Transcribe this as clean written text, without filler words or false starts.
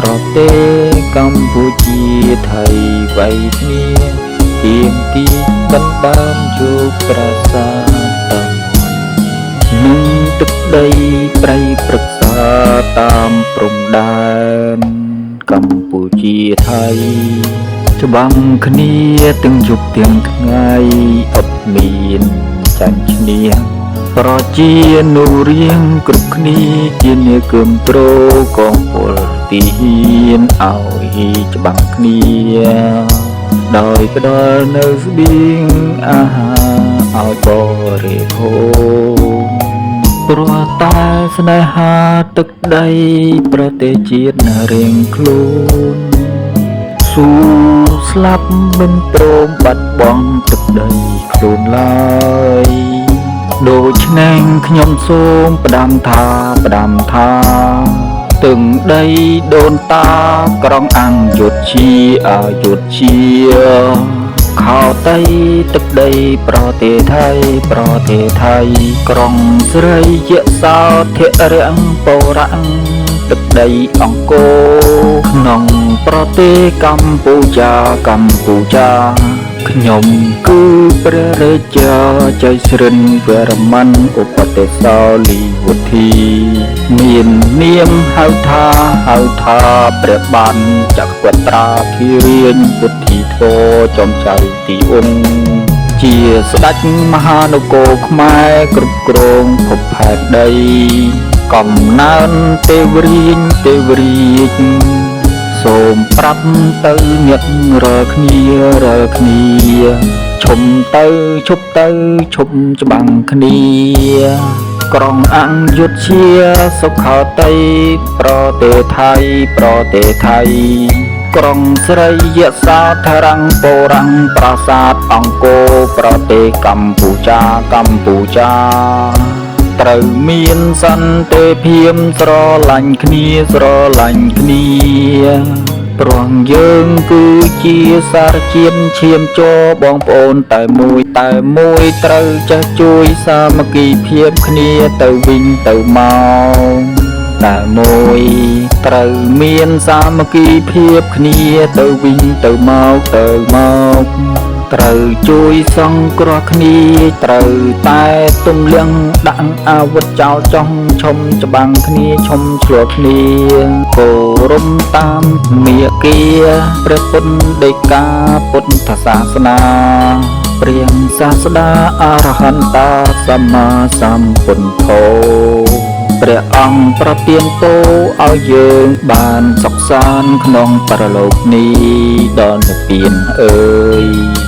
ប្រទេសកម្ពុជាថៃវៃគ្នាទៀមទីដណ្ដើមយកប្រាសាទតានឹងទឹកដីប្រៃព្រឹក្សាតាមព្រំដែនកម្ពុជាថៃច្បាំងគ្នាទាំងយប់ទាំងថ្ងៃអត់មានចាញ់ឈ្នះប្រជានុរាងគ្រប់គ្នាជាអ្នកគាំទ្រកងពលទីហ៊ានឲ្យច្បាំងគ្នាដោយផ្ដល់នៅស្បៀងអាហារឲ្យបរិភោគព្រោះតែស្នេហាទឹកដីប្រទេសជាតិរៀងខ្លួនស៊ូស្លាប់មិនព្រមបាត់បង់ទឹកដីខ្លួនឡើយដូច្នេះខ្ញុំសូមផ្ដាំថាទាំងដីដូនតាក្រុងអង្គយុធ្យាអយុធ្យាខោតៃទឹកដីប្រទេសថៃក្រុងស្រីយសោធរៈបរៈទឹកដីអង្គរក្នុងប្រទេសកម្ពុជាខ្ញុំគឺព្រះរាជាចៃស្រិនវរ្ម័នឧបទេសោលីវុធី មាននាមហៅថាព្រះបានចក្រពត្រាធិរាជពុទ្ធីធរចំចៅទីអង្គជាស្ដេចមហានគរខ្មែរគ្រប់គ្រងភពផែនដីកំណើនទេវរាជសូមប្រាប់ទៅញាតិរាល់គ្នាឈុំទៅឈច្បាំងគ្នាក្រុងអង្គយុធ្យាសុខោតៃប្រទេសថៃក្រុងស្រីយសោធរៈបរៈប្រាសាទអង្គរប្រទេសកម្ពុជាត្រូវមានសន្តិភាពស្រឡាញ់គ្នាព្រោះយើងគឺជាសារជាតិឈាមជ័របងប្អូនតែមួយត្រូវចេះជួយសាមគ្គីភាពគ្នាទៅវិញទៅមកតែមួយត្រូវមានសាមគ្គីភាពគ្នាទៅវិញទៅមកត្រូវជួយសង្គ្រោះគ្នាត្រូវតែទម្លាក់ដាក់អាវុធចោលចុងឈុំច្បាំងគ្នាឈុំឆ្លោះគ្នាគោរពតាមមាគ៌ាព្រះពុទ្ធដីកាពុទ្ធសាសនាព្រះសាស្តាអរហន្តសម្មាសម្ពុទ្ធោព្រះអង្គប្រទានពរឲ្យយើងបានសុខសាន្តក្នុងបរលោកនេះដល់និព្វានអើយ